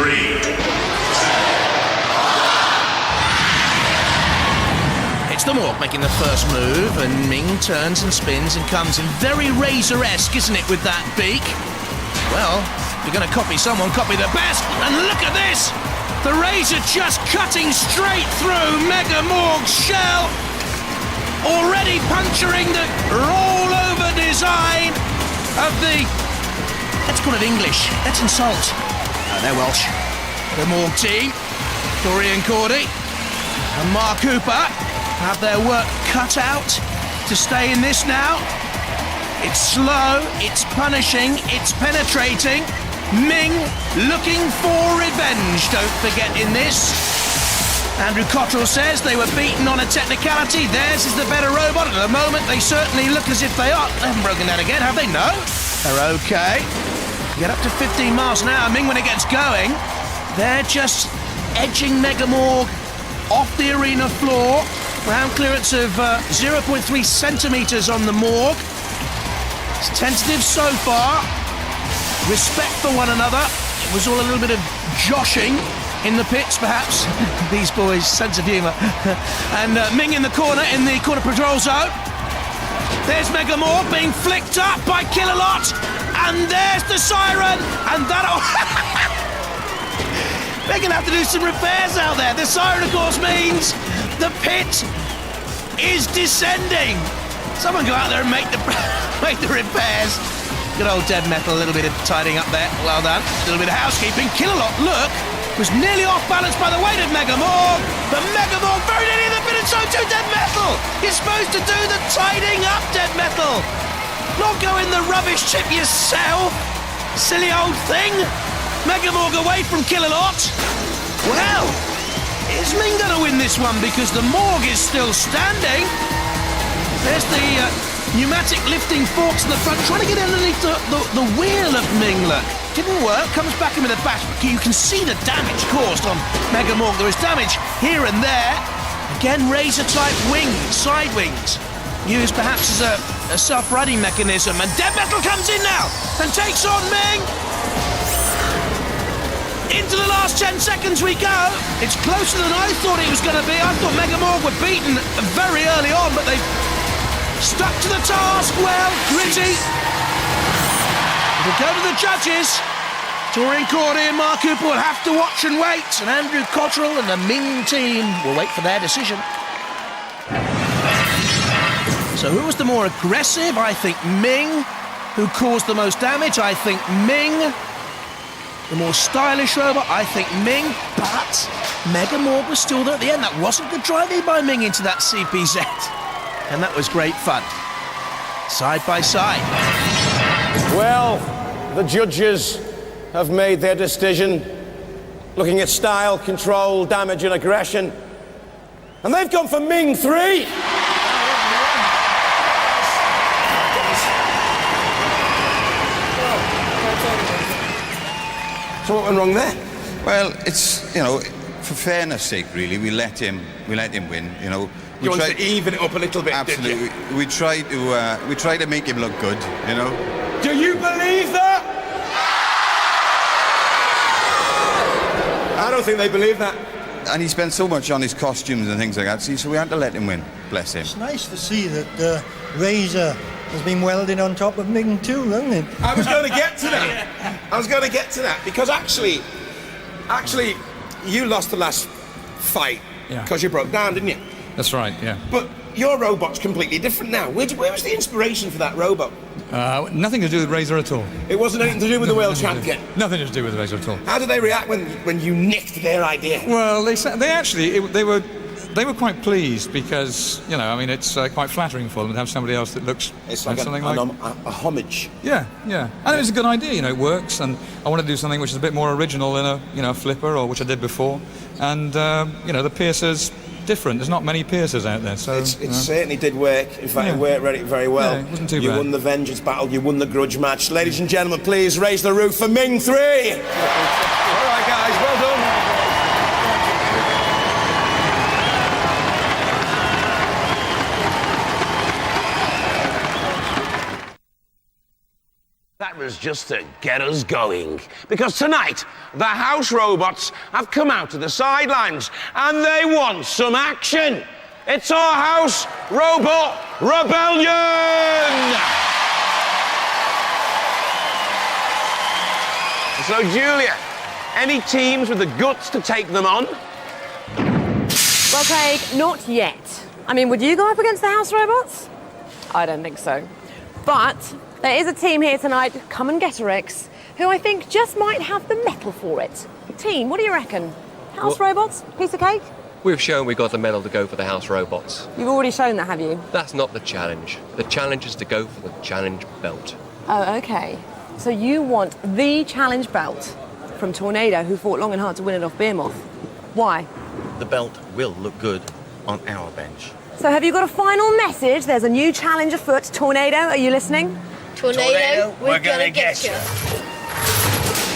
3. It's the Morg making the first move, and Ming turns and spins and comes in very Razor-esque, isn't it, with that beak? Well, if you're going to copy someone, copy the best. And look at this! The Razor just cutting straight through Mega Morg's shell, already puncturing the roll-over design of the... Let's call it English. Let's insult. Oh, they're Welsh. The Morg team, Dorian Cordy and Mark Cooper, have their work cut out to stay in this now. It's slow, it's punishing, it's penetrating. Ming looking for revenge, don't forget in this. Andrew Cottrell says they were beaten on a technicality. Theirs is the better robot. At the moment, they certainly look as if they are. They haven't broken down again, have they? No. They're okay. Get up to 15 miles an hour. Ming, when it gets going, they're just edging Mega Morg off the arena floor. Ground clearance of 0.3 centimetres on the Morg. It's tentative so far. Respect for one another. It was all a little bit of joshing in the pits, perhaps. These boys' sense of humour. And Ming in the corner patrol zone. There's Mega Morg being flicked up by Kill-A-Lot. And there's the siren. And that'll... They're going to have to do some repairs out there. The siren, of course, means the pit is descending. Someone go out there and make the repairs. Good old Dead Metal, a little bit of tidying up there. Well done. A little bit of housekeeping. Kill-A-Lot, look, was nearly off balance by the weight of Mega Morg. But Mega Morg very nearly in the pit, and so too Dead Metal. You're supposed to do the tidying up, Dead Metal. Not go in the rubbish chip yourself. Silly old thing. Mega Morg away from Kill-A-Lot. Well, is Ming going to win this one? Because the Morg is still standing. There's the pneumatic lifting forks in the front, trying to get underneath the wheel of Ming, look. Didn't work, comes back in with a bash. You can see the damage caused on Mega Morg. There is damage here and there. Again, Razor-type wings, side wings, used perhaps as a self-riding mechanism. And Dead Metal comes in now and takes on Ming. Into the last 10 seconds we go. It's closer than I thought it was going to be. I thought Mega Morg were beaten very early on, but they've stuck to the task well. Gritty. It'll go to the judges. Dorian Cordy and Mark Cooper will have to watch and wait, and Andrew Cottrell and the Ming team will wait for their decision. So who was the more aggressive? I think Ming. Who caused the most damage? I think Ming. The more stylish robot, I think Ming, but Mega Morg was still there at the end. That wasn't good driving by Ming into that CPZ. And that was great fun. Side by side. Well, the judges have made their decision, looking at style, control, damage and aggression. And they've gone for Ming 3. So what went wrong there? Well, it's, you know, for fairness' sake, really, we let him win. You know, You wanted to even it up a little bit, absolutely. did you? We tried to make him look good. You know. Do you believe that? I don't think they believe that. And he spent so much on his costumes and things like that. See, so we had to let him win. Bless him. It's nice to see that Razor has been welded on top of Ming too, hasn't it? I was going to get to that. I was going to get to that because actually, you lost the last fight because you broke down, didn't you? That's right, yeah. But your robot's completely different now. Where was the inspiration for that robot? Nothing to do with Razor at all. It wasn't anything to do with the world champion. Nothing to do with Razor at all. How did they react when you nicked their idea? Well, they were quite pleased because, you know, I mean, it's quite flattering for them to have somebody else that looks it's like something a homage. Yeah. And it was a good idea, you know, it works, and I want to do something which is a bit more original than a flipper, or which I did before. And, you know, the Piercer's different. There's not many Piercers out there, so... It certainly did work. In fact, it worked very well. Yeah, it wasn't too bad. You won the vengeance battle, you won the grudge match. Ladies and gentlemen, please raise the roof for Ming 3! All right, guys, well done. That was just to get us going. Because tonight, the house robots have come out to the sidelines and they want some action. It's our house robot rebellion! So, Julia, any teams with the guts to take them on? Well, Craig, not yet. I mean, would you go up against the house robots? I don't think so. But there is a team here tonight, Compartilha-o, who I think just might have the mettle for it. Team, what do you reckon? House robots? Piece of cake? We've shown we got the medal to go for the house robots. You've already shown that, have you? That's not the challenge. The challenge is to go for the challenge belt. Oh, OK. So you want the challenge belt from Tornado, who fought long and hard to win it off Behemoth. Why? The belt will look good on our bench. So have you got a final message? There's a new challenge afoot. Tornado, are you listening? Tornado, we're gonna get you.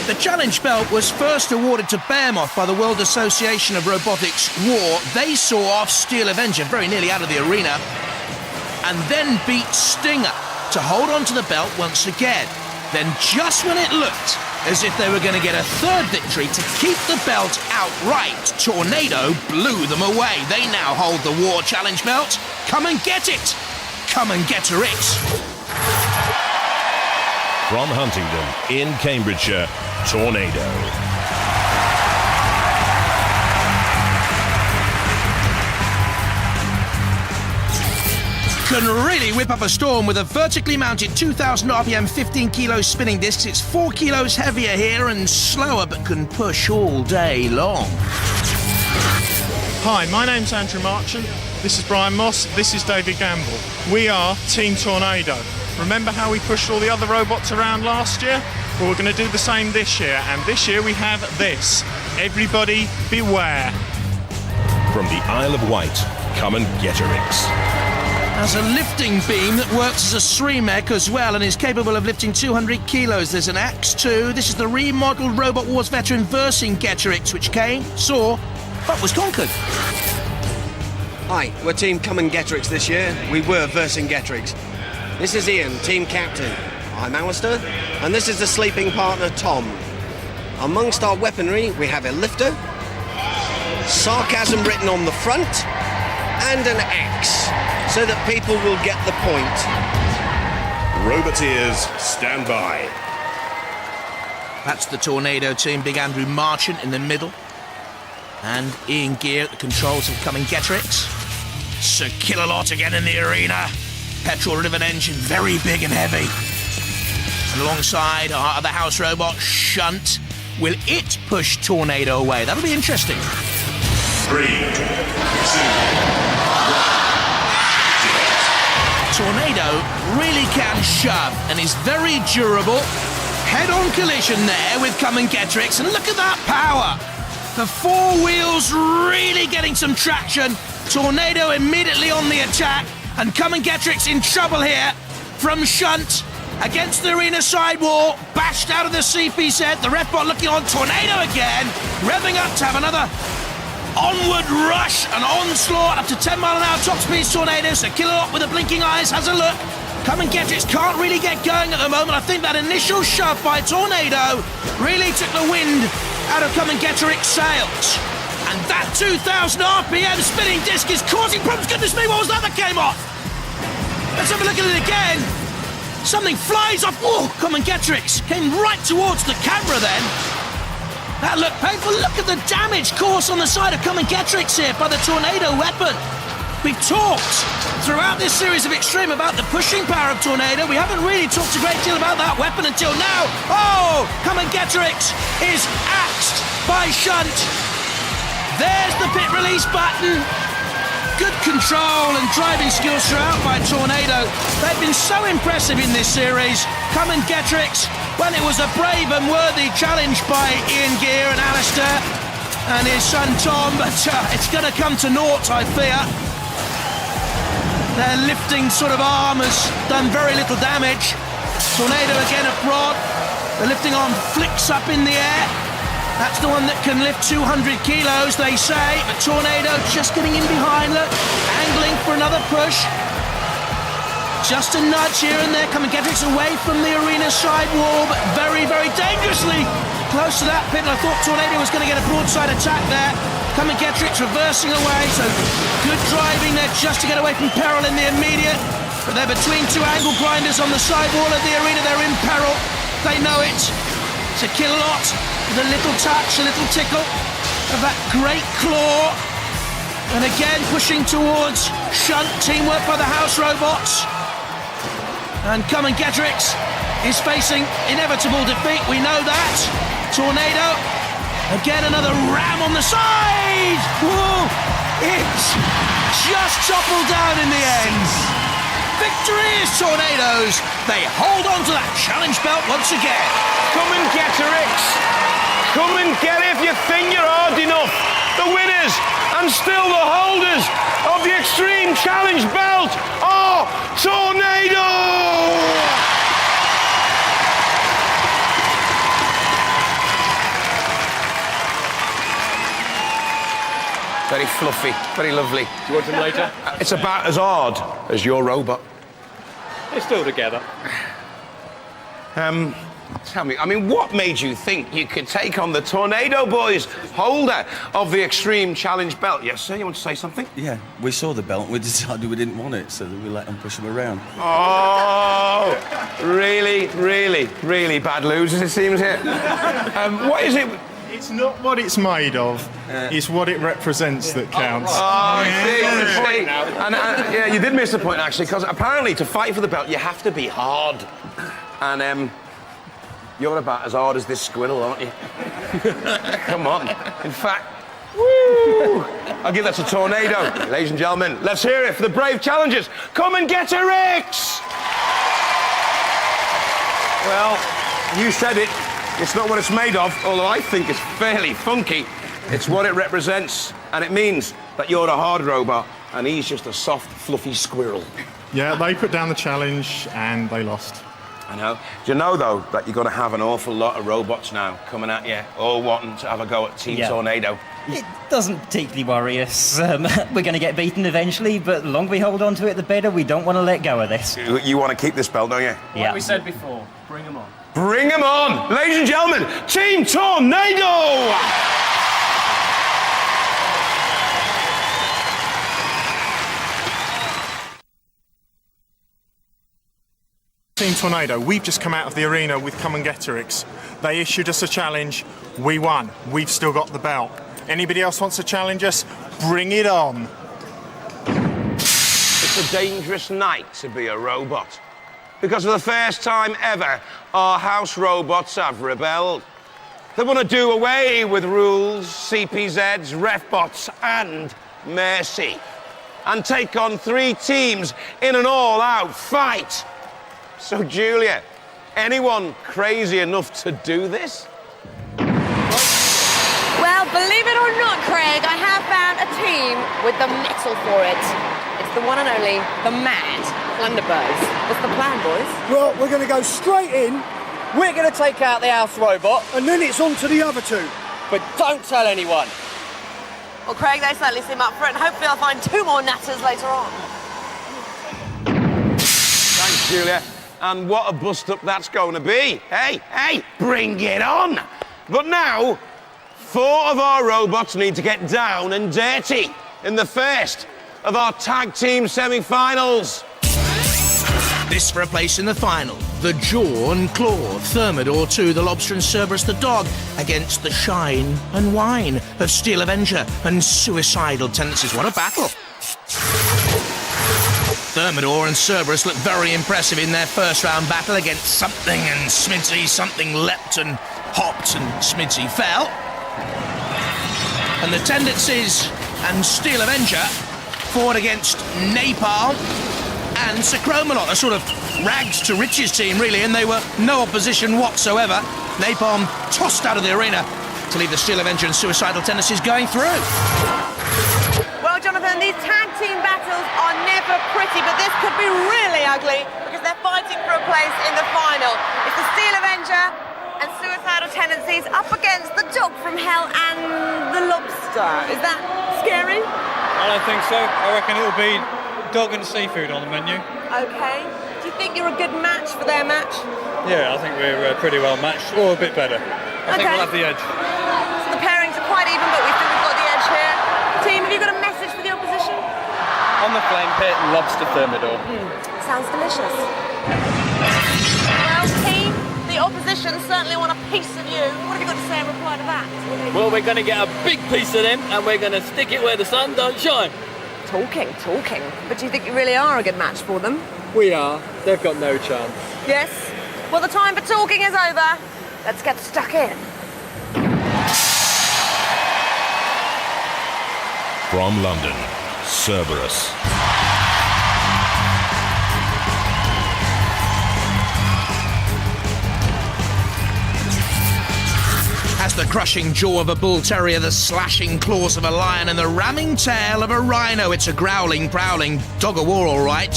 The challenge belt was first awarded to Behemoth by the World Association of Robotics War. They saw off Steel Avenger very nearly out of the arena and then beat Stinger to hold on to the belt once again. Then just when it looked as if they were going to get a third victory to keep the belt outright, Tornado blew them away. They now hold the War Challenge belt. Come and get it. Come and get it. From Huntingdon in Cambridgeshire, Tornado. Can really whip up a storm with a vertically mounted 2,000 RPM 15 kilo spinning disc. It's 4 kilos heavier here and slower, but can push all day long. Hi, my name's Andrew Marchant. This is Brian Moss. This is David Gamble. We are Team Tornado. Remember how we pushed all the other robots around last year? Well, we're going to do the same this year, and this year we have this. Everybody beware. From the Isle of Wight, come and get her X. Has a lifting beam that works as a Srimech as well and is capable of lifting 200 kilos. There's an axe too. This is the remodeled Robot Wars veteran Vercingetorix, which came, saw, but was conquered. Hi, we're Team Compartilha-o this year. We were Vercingetorix. This is Ian, team captain. I'm Alistair, and this is the sleeping partner, Tom. Amongst our weaponry, we have a lifter, sarcasm written on the front, and an axe, so that people will get the point. Roboteers, stand by. That's the Tornado team. Big Andrew Marchant in the middle. And Ian Gear at the controls of Compartilha-o. Sir Kill-A-Lot again in the arena. Petrol-driven engine, very big and heavy. And alongside our other house robot, Shunt. Will it push Tornado away? That'll be interesting. 3, 2, 1. Tornado really can shove and is very durable. Head-on collision there with Compartilha-o, and look at that power. The four wheels really getting some traction. Tornado immediately on the attack, and Compartilha-o in trouble here from Shunt against the arena sidewall, bashed out of the CPZ. The ref bot looking on Tornado again, revving up to have another onward rush, an onslaught up to 10 mile an hour top speed Tornado. So Kill-A-Lot with the blinking eyes has a look. Compartilha-o can't really get going at the moment. I think that initial shove by Tornado really took the wind out of Compartilha-o sails. And that 2,000 RPM spinning disc is causing problems. Goodness me, what was that came off? Let's have a look at it again. Something flies off. Oh, Compartilha-o came right towards the camera then. That looked painful. Look at the damage caused on the side of Compartilha-o here by the Tornado weapon. We've talked throughout this series of Extreme about the pushing power of Tornado. We haven't really talked a great deal about that weapon until now. Oh, Compartilha-o is axed by Shunt. There's the pit release button. Good control and driving skills throughout by Tornado. They've been so impressive in this series. Compartilha-o, well, it was a brave and worthy challenge by Ian Gear and Alistair and his son Tom, but it's going to come to naught, I fear. Their lifting sort of arm has done very little damage. Tornado again a prod. The lifting arm flicks up in the air. That's the one that can lift 200 kilos, they say. But Tornado just getting in behind, look, angling for another push. Just a nudge here and there. Come and get it away from the arena side wall, but very, very dangerously close to that pit. I thought Tornado was going to get a broadside attack there. Come and get it, reversing away. So good driving there just to get away from peril in the immediate. But they're between two angle grinders on the side wall of the arena. They're in peril. They know it. To kill a lot with a little touch, a little tickle of that great claw. And again, pushing towards shunt teamwork by the house robots. And Come and Getrix is facing inevitable defeat. We know that. Tornado. Again, another ram on the side. Whoa! It just toppled down in the end. Victory is Tornado's. They hold on to that challenge belt once again. Come and Getrix. Come and get it if you think you're hard enough. The winners and still the holders of the Extreme Challenge belt are Tornado! Very fluffy, very lovely. Do you want them later? It's about as hard as your robot. They're still together. Tell me, I mean, what made you think you could take on the Tornado Boys, holder of the Extreme Challenge belt? Yes, sir, you want to say something? Yeah, we saw the belt and we decided we didn't want it, so we let them push them around. Oh, really, really, really bad losers, it seems here. What is it? It's not what it's made of, it's what it represents that counts. Oh, see. And, yeah, you did miss the point, actually, because apparently to fight for the belt, you have to be hard. And, you're about as hard as this squirrel, aren't you? Come on. In fact, woo! I'll give that to Tornado. Ladies and gentlemen, let's hear it for the brave challengers. Come and get a Rix! Well, you said it. It's not what it's made of, although I think it's fairly funky. It's what it represents, and it means that you're a hard robot, and he's just a soft, fluffy squirrel. Yeah, they put down the challenge, and they lost. I know. Do you know, though, that you're going to have an awful lot of robots now coming at you, all wanting to have a go at Team Tornado? It doesn't particularly worry us. We're going to get beaten eventually, but the longer we hold on to it, the better. We don't want to let go of this. You want to keep this belt, don't you? Yeah. Like we said before, bring them on. Bring them on! Ladies and gentlemen, Team Tornado! Team Tornado, we've just come out of the arena with Come and Getrix. They issued us a challenge, we won. We've still got the belt. Anybody else wants to challenge us? Bring it on. It's a dangerous night to be a robot. Because for the first time ever, our house robots have rebelled. They want to do away with rules, CPZs, refbots, and mercy. And take on 3 teams in an all-out fight. So, Julia, anyone crazy enough to do this? Well, believe it or not, Craig, I have found a team with the metal for it. It's the one and only, the Mad Thunderbirds. What's the plan, boys? Well, we're going to go straight in. We're going to take out the house robot. And then it's on to the other 2. But don't tell anyone. Well, Craig, they certainly seem up for it, and hopefully I'll find 2 more natters later on. Thanks, Julia. And what a bust-up that's going to be. Hey, bring it on! But now, 4 of our robots need to get down and dirty in the first of our tag team semi-finals. This for a place in the final. The Jaw and Claw, Thermidor 2, the Lobster and Cerberus the Dog, against the Shine and Whine of Steel Avenger and Suicidal Tendencies. What a battle! Thermidor and Cerberus looked very impressive in their first round battle against Something and Smidsy. Something leapt and hopped and Smidsy fell. And the Tendencies and Steel Avenger fought against Napalm and Sacromalot, a sort of rags to riches team, really, and they were no opposition whatsoever. Napalm tossed out of the arena to leave the Steel Avenger and Suicidal Tendencies going through. Well, Jonathan, these tag team battles are never pretty, but this could be really ugly because they're fighting for a place in the final. It's the Steel Avenger and Suicidal Tendencies up against the Dog from Hell and the Lobster. Is that scary? I don't think so. I reckon it'll be dog and seafood on the menu. Okay. Do you think you're a good match for their match? Yeah, I think we're pretty well matched, or a bit better. I think we'll have the edge. So the pairings are quite even, but we think we've got the edge here. Team, have you got a message for the opposition? On the flame pit, lobster thermidor. Sounds delicious. Well, team, the opposition certainly want a piece of you. What have you got to say in reply to that? Well, we're going to get a big piece of them, and we're going to stick it where the sun don't shine. Talking. But do you think you really are a good match for them? We are. They've got no chance. Yes. Well, the time for talking is over. Let's get stuck in. From London, Cerberus. Has the crushing jaw of a bull terrier, the slashing claws of a lion, and the ramming tail of a rhino. It's a growling, prowling dog of war, all right.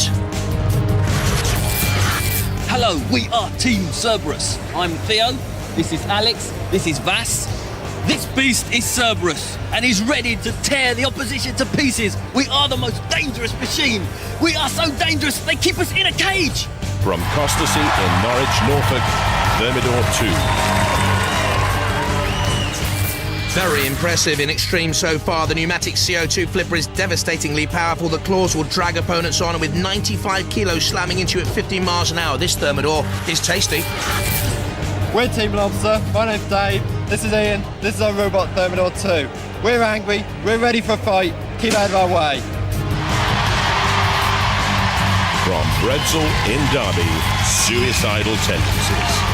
Hello, we are Team Cerberus. I'm Theo, this is Alex, this is Vas. This beast is Cerberus, and he's ready to tear the opposition to pieces. We are the most dangerous machine. We are so dangerous, they keep us in a cage. From Costacy in Norwich, Norfolk, Thermidor 2. Very impressive in extreme so far. The pneumatic CO2 flipper is devastatingly powerful. The claws will drag opponents on, and with 95 kilos slamming into you at 15 miles an hour, this Thermidor is tasty. We're Team Lobster. My name's Dave. This is Ian. This is our robot Thermidor 2. We're angry. We're ready for a fight. Keep out of our way. From Bretzel in Derby, suicidal tendencies.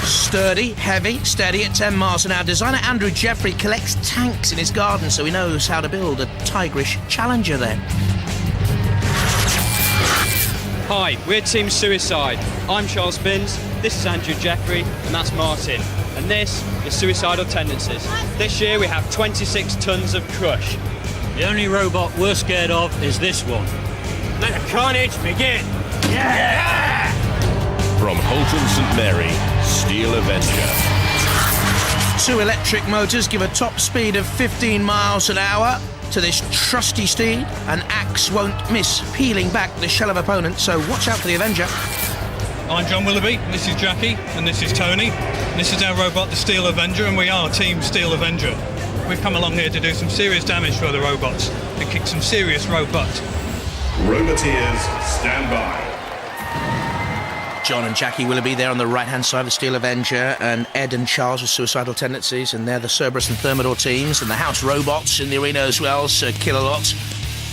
Sturdy, heavy, steady at 10 miles an hour. Designer Andrew Jeffrey collects tanks in his garden, so he knows how to build a tigerish Challenger then. Hi, we're Team Suicide. I'm Charles Binns, this is Andrew Jeffrey, and that's Martin. And this is Suicidal Tendencies. This year we have 26 tons of crush. The only robot we're scared of is this one. Let the carnage begin! Yeah! From Holton St Mary, Steel Avenger. 2 electric motors give a top speed of 15 miles an hour to this trusty steed. An axe won't miss peeling back the shell of opponents, so watch out for the Avenger. I'm John Willoughby, this is Jackie, and this is Tony. This is our robot, the Steel Avenger, and we are Team Steel Avenger. We've come along here to do some serious damage to other robots, to kick some serious robot. Roboteers, stand by. John and Jackie Willoughby there on the right-hand side of the Steel Avenger, and Ed and Charles with Suicidal Tendencies, and they're the Cerberus and Thermidor teams, and the house robots in the arena as well, Sir Kill-A-Lot.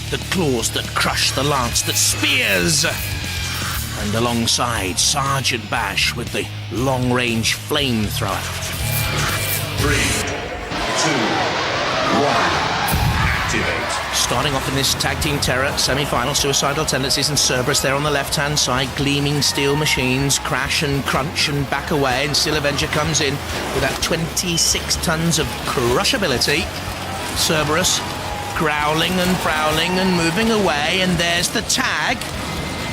The claws that crush, the lance that spears. And alongside, Sergeant Bash with the long-range flamethrower. 3, 2, 1. Activate. Starting off in this tag team terror semi-final, Suicidal Tendencies and Cerberus there on the left-hand side, gleaming steel machines crash and crunch and back away, and Steel Avenger comes in with that 26 tons of crushability. Cerberus growling and prowling and moving away, and there's the tag.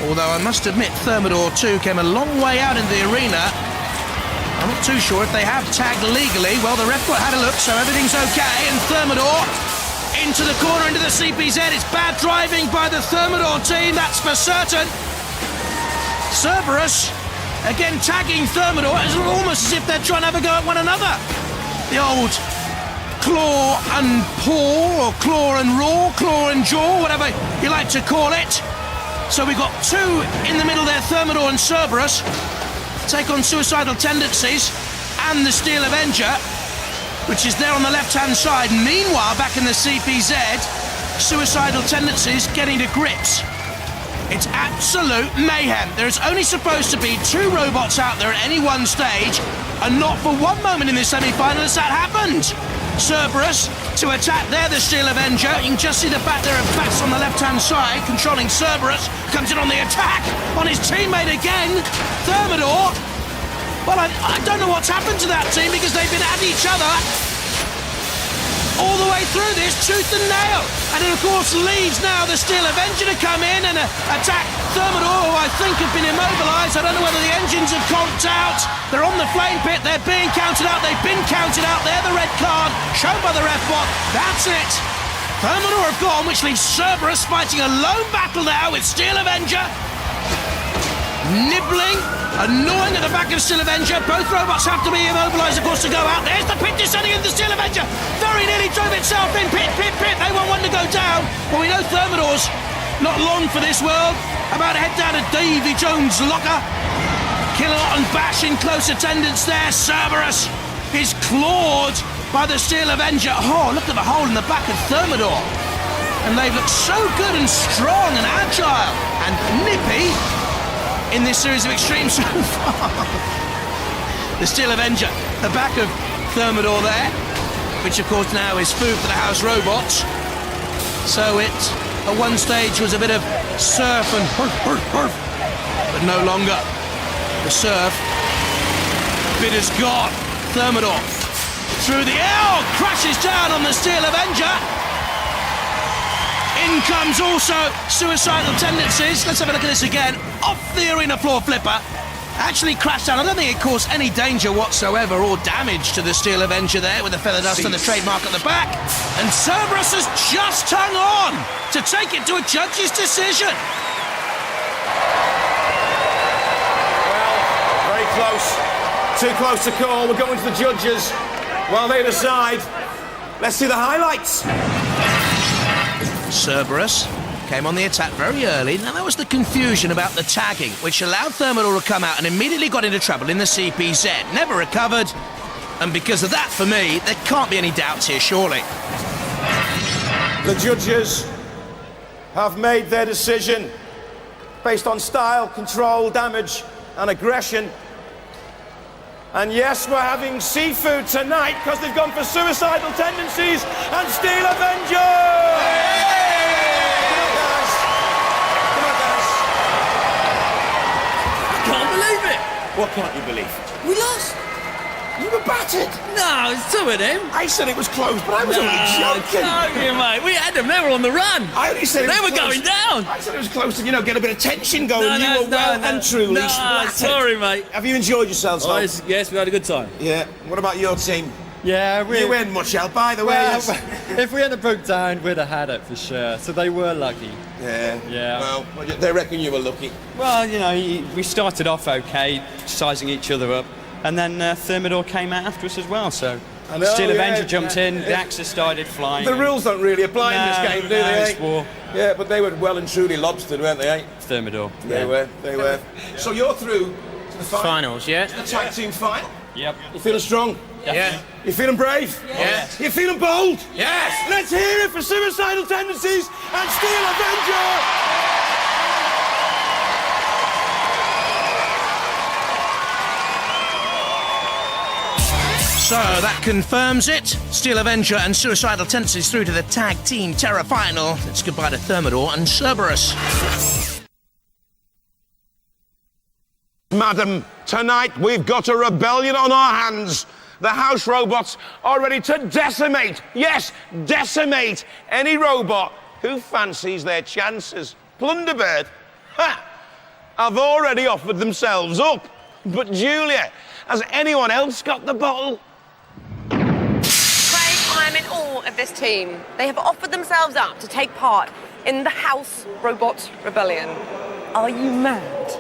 Although I must admit, Thermidor 2 came a long way out in the arena. I'm not too sure if they have tagged legally. Well, the ref had a look, so everything's okay, and Thermidor into the corner, into the CPZ. It's bad driving by the Thermidor team, that's for certain. Cerberus, again tagging Thermidor. It's almost as if they're trying to have a go at one another. The old claw and paw, or claw and raw, claw and jaw, whatever you like to call it. So we've got 2 in the middle there, Thermidor and Cerberus, take on Suicidal Tendencies and the Steel Avenger, which is there on the left-hand side. Meanwhile, back in the CPZ, Suicidal Tendencies getting to grips. It's absolute mayhem. There's only supposed to be 2 robots out there at any one stage, and not for one moment in this semi-final has that happened. Cerberus to attack there, the Steel Avenger. You can just see the back there of Bats on the left-hand side, controlling Cerberus. Comes in on the attack on his teammate again, Thermidor. Well, I don't know what's happened to that team, because they've been at each other all the way through this, tooth and nail. And it, of course, leaves now the Steel Avenger to come in and attack Thermidor, who I think have been immobilised. I don't know whether the engines have conked out. They're on the flame pit. They're being counted out. They've been counted out. They're the red card shown by the ref bot. That's it. Thermidor have gone, which leaves Cerberus fighting a lone battle now with Steel Avenger. Nibbling, annoying at the back of Steel Avenger. Both robots have to be immobilised, of course, to go out. There's the pit descending into the Steel Avenger. Very nearly drove itself in. Pit. They want one to go down. Well, we know Thermidor's not long for this world. About to head down to Davy Jones' locker. Killalot and Bash in close attendance there. Cerberus is clawed by the Steel Avenger. Oh, look at the hole in the back of Thermidor. And they've looked so good and strong and agile and nippy in this series of extremes so far. The Steel Avenger, the back of Thermidor there, which of course now is food for the house robots. So it, at one stage, was a bit of surf and but no longer. The surf bit has gone. Thermidor through the air, crashes down on the Steel Avenger. In comes also suicidal tendencies. Let's have a look at this again. Off the arena floor flipper. Actually crashed down. I don't think it caused any danger whatsoever or damage to the Steel Avenger there with the feather dust and the trademark at the back. And Cerberus has just hung on to take it to a judge's decision. Well, very close. Too close to call. We're going to the judges while they decide. Let's see the highlights. Cerberus came on the attack very early. Now, there was the confusion about the tagging, which allowed Thermidor to come out and immediately got into trouble in the CPZ. Never recovered. And because of that, for me, there can't be any doubts here, surely. The judges have made their decision based on style, control, damage, and aggression. And yes, we're having seafood tonight because they've gone for suicidal tendencies and Steel Avenger! Can't believe it! What can't you believe? We lost! You were battered! No, it's two of them. I said it was close, but I was only joking. Joking, mate. We had them. They were on the run. I only said they were going down. I said it was close to, get a bit of tension going. You were well and truly splattered. Sorry, mate. Have you enjoyed yourselves, though? Yes, we had a good time. Yeah. What about your team? Yeah, you weren't much help either way. If we hadn't broke down, we'd have had it for sure. So they were lucky. Yeah. Well, they reckon you were lucky. Well, we started off okay, sizing each other up, and then Thermidor came out after us as well. So Steel Avenger jumped in, the axes started flying. The rules don't really apply in this game, do they? It's war. Yeah, but they were well and truly lobstered, weren't they? Thermidor. They were. So you're through to the finals, yeah. The tag team final. Yep. You feeling strong? Yeah. You feeling brave? Yes. You feeling bold? Yes. Let's hear it for suicidal tendencies and Steel Avenger! So that confirms it. Steel Avenger and Suicidal Tendencies through to the Tag Team Terror Final. It's goodbye to Thermidor and Cerberus. Madam, tonight we've got a rebellion on our hands. The house robots are ready to decimate, yes, decimate any robot who fancies their chances. Plunderbird, have already offered themselves up. But Julia, has anyone else got the bottle? Craig, I'm in awe of this team. They have offered themselves up to take part in the House Robot Rebellion. Are you mad?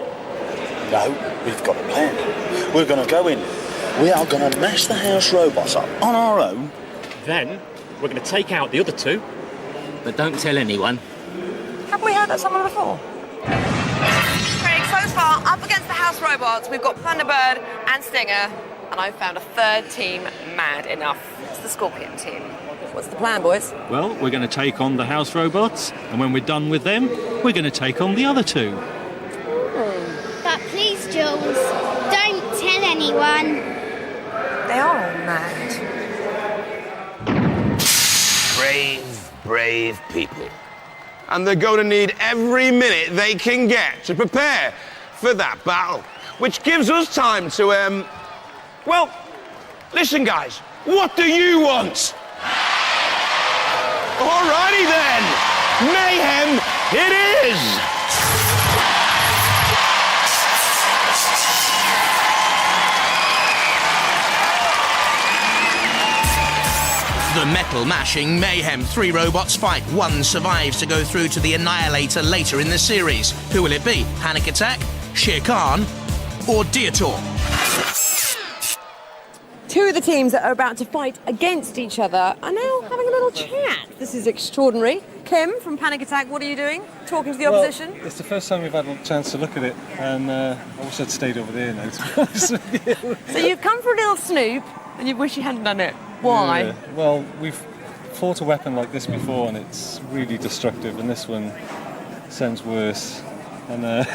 No, we've got a plan. We're going to go in. We are going to mash the house robots up on our own. Then we're going to take out the other two. But don't tell anyone. Have we heard that somewhere before? Craig, so far, up against the House Robots, we've got Thunderbird and Stinger, and I've found a third team mad enough. It's the Scorpion team. What's the plan, boys? Well, we're going to take on the house robots, and when we're done with them, we're going to take on the other two. But please, Jules, don't tell anyone. They are all mad. Brave people. And they're going to need every minute they can get to prepare for that battle, which gives us time to, well, listen, guys, what do you want? Alrighty then, mayhem it is! The metal-mashing mayhem. 3 robots fight. 1 survives to go through to the Annihilator later in the series. Who will it be? Panic Attack, Shere Khan, or Dietor? 2 of the teams that are about to fight against each other are now having a little chat. This is extraordinary. Kim from Panic Attack, what are you doing? Talking to the opposition? Well, it's the first time we've had a chance to look at it, and I wish I'd stayed over there now, to be honest with you. So you've come for a little snoop, and you wish you hadn't done it. Why? Yeah. Well, we've fought a weapon like this before, and it's really destructive, and this one sounds worse. And I'm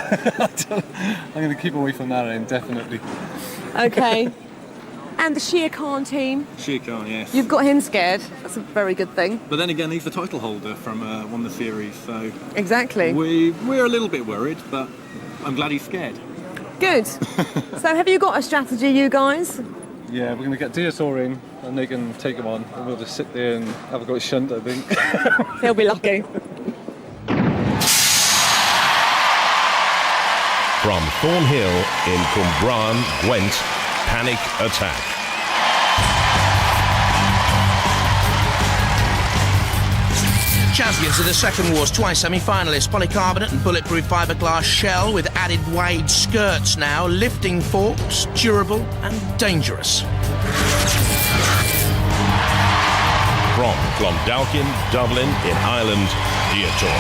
going to keep away from that indefinitely. Okay. And the Shere Khan team? Shere Khan, yes. You've got him scared. That's a very good thing. But then again, he's the title holder from one of the series, so... Exactly. We're a little bit worried, but I'm glad he's scared. Good. So have you got a strategy, you guys? Yeah, we're going to get Dietor in, and they can take him on, and we'll just sit there and have a go at Shunt, I think. They'll be lucky. From Thornhill in Cwmbran, Gwent, Panic Attack. Champions of the Second Wars, twice semi-finalists, polycarbonate and bulletproof fiberglass shell with added wide skirts now, lifting forks, durable and dangerous. From Clondalkin, Dublin in Ireland, Dietor.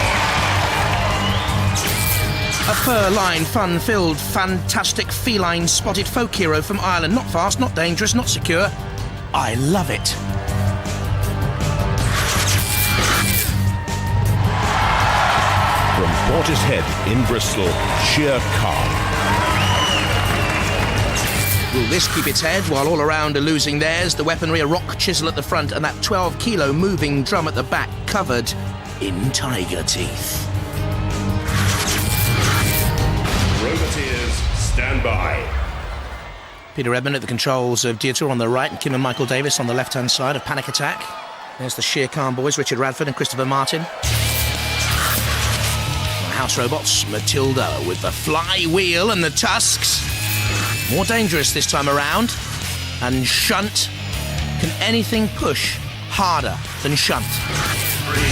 A fur-lined, fun-filled, fantastic feline spotted folk hero from Ireland. Not fast, not dangerous, not secure. I love it. From Portishead in Bristol, Shere Khan. Will this keep its head while all around are losing theirs? The weaponry, a rock chisel at the front and that 12-kilo moving drum at the back covered in tiger teeth. Roboteers, stand by. Peter Edmond at the controls of Dietor on the right and Kim and Michael Davis on the left-hand side of Panic Attack. There's the Shere Khan boys, Richard Radford and Christopher Martin. House robots, Matilda with the flywheel and the tusks. More dangerous this time around. And Shunt. Can anything push harder than Shunt? 3, 2,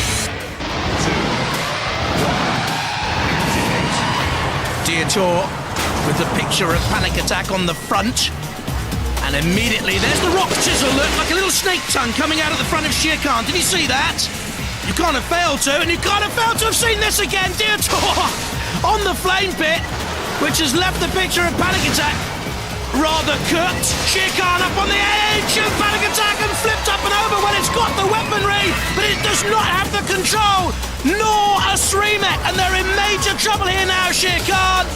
1. Dietor with the picture of Panic Attack on the front. And immediately there's the rock chisel, look, like a little snake tongue coming out of the front of Shere Khan. Did you see that? You can't have failed to, and you can't have failed to have seen this again. Dietor on the flame pit, which has left the picture of Panic Attack rather cooked. Shere Khan up on the edge of Panic Attack and flipped up and over when it's got the weaponry, but it does not have the control, nor a Sremek, and they're in major trouble here now, Shere Khan.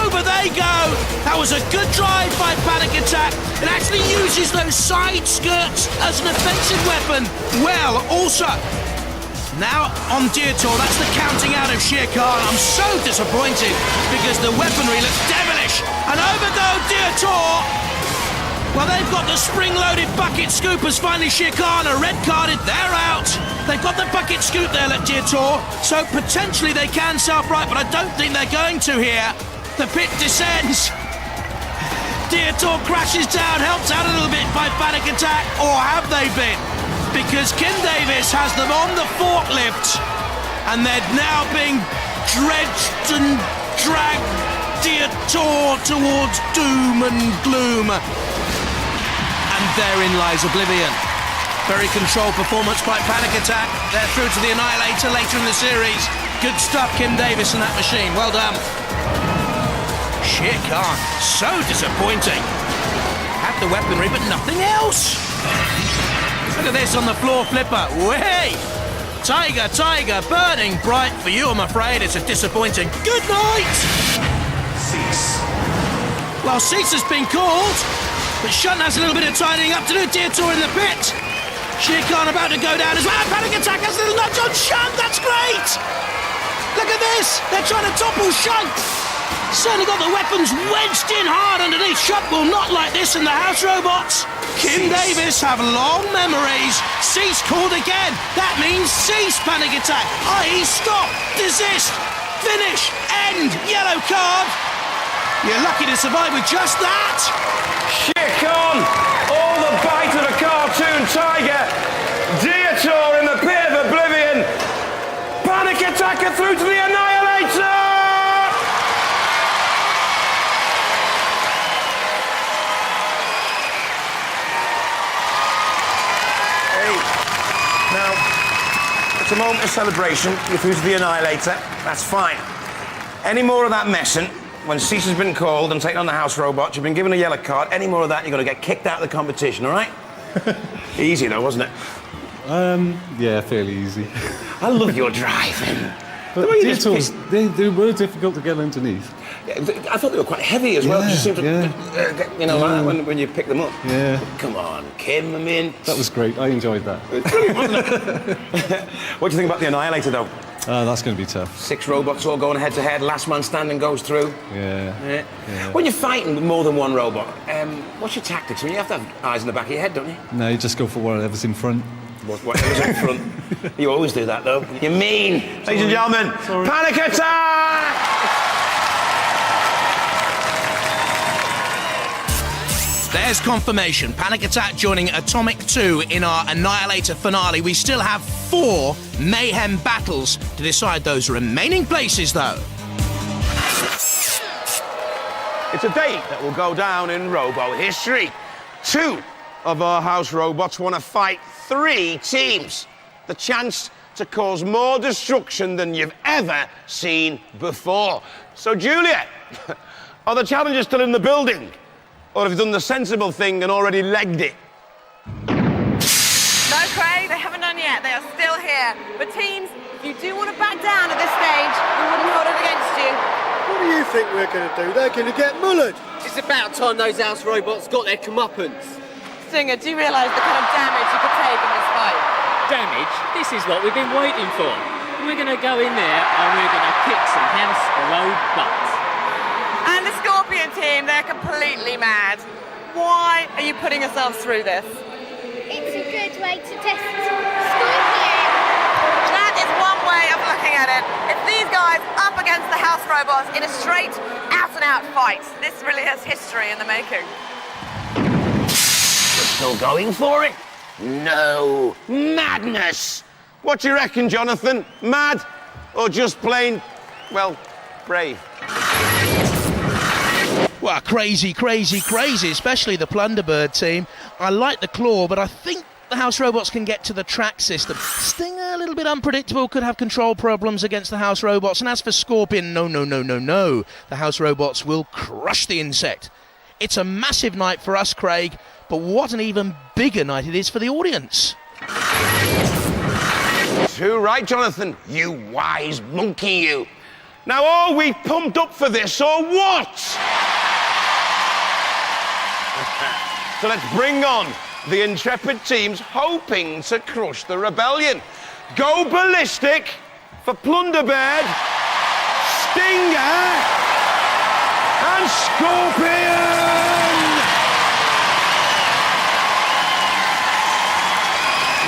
Over they go. That was a good drive by Panic Attack. It actually uses those side skirts as an offensive weapon. Well, also, now on Dietor, that's the counting out of Shere Khan. I'm so disappointed because the weaponry looks devilish. And over go Dietor. Well, they've got the spring-loaded bucket scoopers. Finally, Shere Khan are red-carded. They're out. They've got the bucket scoop there at Dietor. So potentially they can self-right, but I don't think they're going to here. The pit descends. Dietor crashes down, helped out a little bit by Panic Attack. Or have they been? Because Kim Davis has them on the forklift and they're now being dredged and dragged Dietor towards doom and gloom. And therein lies oblivion. Very controlled performance by Panic Attack. They're through to the Annihilator later in the series. Good stuff, Kim Davis and that machine. Well done. Shere Khan, so disappointing. Had the weaponry, but nothing else. Look at this on the floor flipper. Way! Tiger, Tiger, burning bright for you, I'm afraid. It's a disappointing good night! Cease. Well, cease has been called, but Shunt has a little bit of tidying up to do. Dietor in the pit. Shere Khan about to go down as well. Panic Attack has a little nudge on Shunt. That's great! Look at this. They're trying to topple Shunt. Certainly got the weapons wedged in hard underneath. Shunt will not like this in the house robots. Kim Davis have long memories. Cease called again. That means cease, Panic Attack. I.e. stop, desist, finish, end, yellow card. You're lucky to survive with just that. Shere Khan, all the bite of a cartoon tiger. it's a moment of celebration. You're through to the Annihilator. That's fine. Any more of that messing, when cease has been called and taken on the house robots, you've been given a yellow card, any more of that, you're going to get kicked out of the competition, all right? Easy, though, wasn't it? Yeah, fairly easy. I love your driving. But they were difficult to get underneath. Yeah, I thought they were quite heavy as well. Yeah, Just seemed to, you know, when you pick them up. Yeah. Come on, Kim, I mean... That was great. I enjoyed that. Brilliant, wasn't it? What do you think about the Annihilator, though? That's going to be tough. 6 robots all going head-to-head. Last man standing goes through. Yeah. When you're fighting with more than one robot, what's your tactics? I mean, you have to have eyes in the back of your head, don't you? No, you just go for whatever's in front. Whatever's in front. You always do that, though. You're mean. Ladies and gentlemen, panic attack! There's confirmation. Panic Attack joining Atomic 2 in our Annihilator finale. We still have 4 Mayhem battles to decide those remaining places, though. It's a day that will go down in robo history. 2 of our house robots want to fight 3 teams. The chance to cause more destruction than you've ever seen before. So, Juliet, are the challengers still in the building? Or have you done the sensible thing and already legged it? No, Craig, they haven't done yet. They are still here. But teams, if you do want to back down at this stage, we wouldn't hold it against you. What do you think we're going to do? They're going to get mullered. It's about time those house robots got their comeuppance. Stinger, do you realise the kind of damage you could take in this fight? Damage? This is what we've been waiting for. We're going to go in there and we're going to kick some house robots. And the Scorpion team, they're completely mad. Why are you putting yourselves through this? It's a good way to test Scorpion. That is one way of looking at it. It's these guys up against the house robots in a straight, out-and-out fight. This really has history in the making. You're still going for it? No. Madness! What do you reckon, Jonathan? Mad? Or just plain, well, brave? Well, crazy, especially the Plunderbird team. I like the claw, but I think the house robots can get to the track system. Stinger, a little bit unpredictable, could have control problems against the house robots. And as for Scorpion, no. The house robots will crush the insect. It's a massive night for us, Craig, but what an even bigger night it is for the audience. Too right, Jonathan, you wise monkey, you. Now, are we pumped up for this, or what? So let's bring on the intrepid teams hoping to crush the rebellion. Go ballistic for Plunderbird, Stinger, and Scorpion!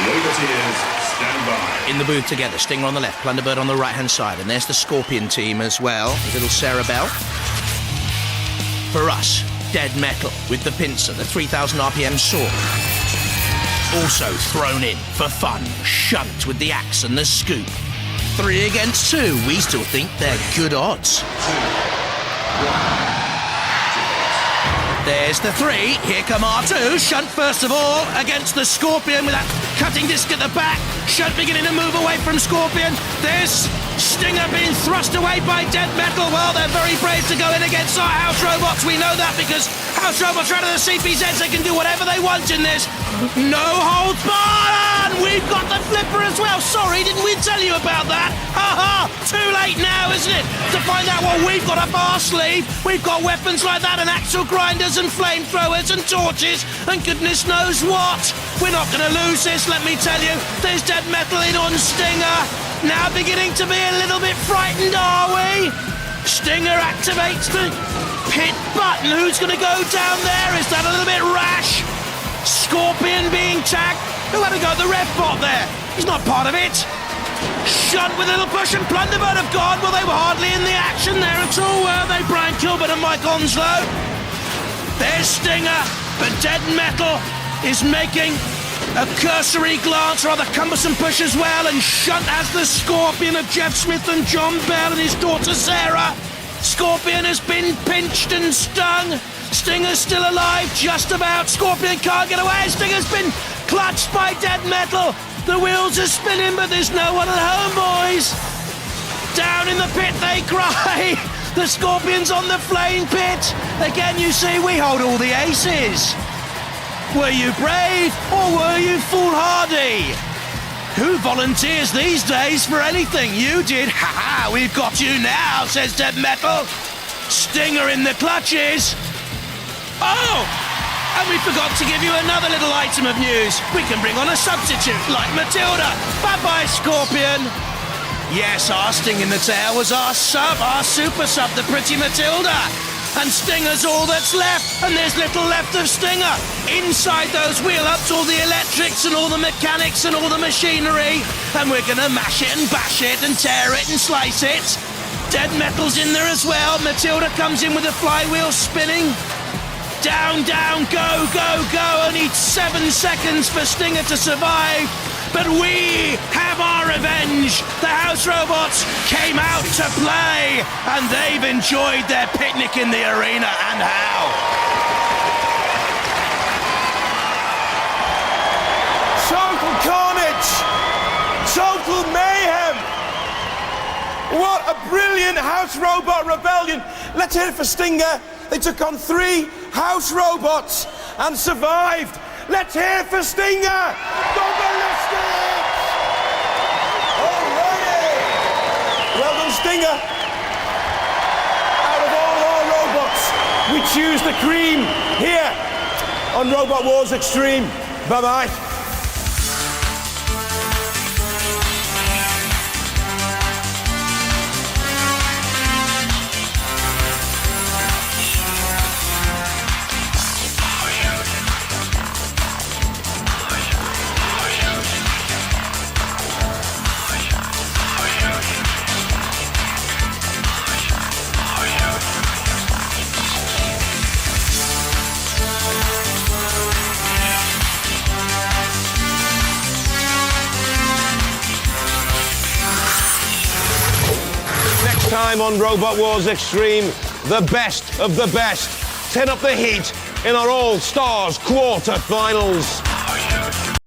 Roboteers, stand by. In the booth together, Stinger on the left, Plunderbird on the right-hand side, and there's the Scorpion team as well, little Sarah Bell. For us, Dead Metal with the pincer, the 3,000 RPM saw. Also thrown in for fun, Shunt with the axe and the scoop. 3 against 2, we still think they're good odds. There's the 3, here come our 2. Shunt first of all against the Scorpion with that cutting disc at the back. Shunt beginning to move away from Scorpion. There's Stinger being thrust away by Dead Metal. Well, they're very brave to go in against our house robots. We know that because house robots are out of the CPZs. They can do whatever they want in this. No holds barred! We've got the flipper as well. Sorry, didn't we tell you about that? Ha ha! Too late now, isn't it? To find out what we've got up our sleeve. We've got weapons like that and axle grinders and flamethrowers and torches and goodness knows what. We're not going to lose this, let me tell you. There's Dead Metal in on Stinger. Now beginning to be a little bit frightened, are we? Stinger activates the pit button. Who's going to go down there? Is that a little bit rash? Scorpion being tagged. Who had to go? The Rev bot there. He's not part of it. Shunt with a little push and Plunderbird have gone. Well, they were hardly in the action there at all, were they? Brian Kilbert and Mike Onslow. There's Stinger, but Dead Metal is making a cursory glance, rather cumbersome push as well, and Shunt has the Scorpion of Jeff Smith and John Bell and his daughter Sarah. Scorpion has been pinched and stung. Stinger's still alive, just about. Scorpion can't get away. Stinger's been clutched by dead metal. The wheels are spinning, but there's no one at home, boys. Down in the pit they cry. The Scorpion's on the flame pit. Again, you see, we hold all the aces. Were you brave or were you foolhardy? Who volunteers these days for anything? You did. Ha ha, we've got you now, says Dead Metal. Stinger in the clutches. Oh! And we forgot to give you another little item of news. We can bring on a substitute, like Matilda. Bye-bye, Scorpion. Yes, our sting in the tail was our sub, our super sub, the pretty Matilda. And Stinger's all that's left, and there's little left of Stinger. Inside those wheel-ups, all the electrics and all the mechanics and all the machinery. And we're gonna mash it and bash it and tear it and slice it. Dead Metal's in there as well. Matilda comes in with the flywheel spinning. Down, down, go, go, go. Only 7 seconds for Stinger to survive. But we have our revenge. The house robots came out to play, and they've enjoyed their picnic in the arena, and how. Total carnage! Total mayhem! What a brilliant house robot rebellion! Let's hear it for Stinger. They took on 3 house robots and survived. Let's hear it for Stinger! Go ballistic! Alrighty! Well done, Stinger. Out of all our robots, we choose the cream here on Robot Wars Extreme. Bye-bye. Time on Robot Wars Extreme, the best of the best. Turn up the heat in our All-Stars quarter-finals.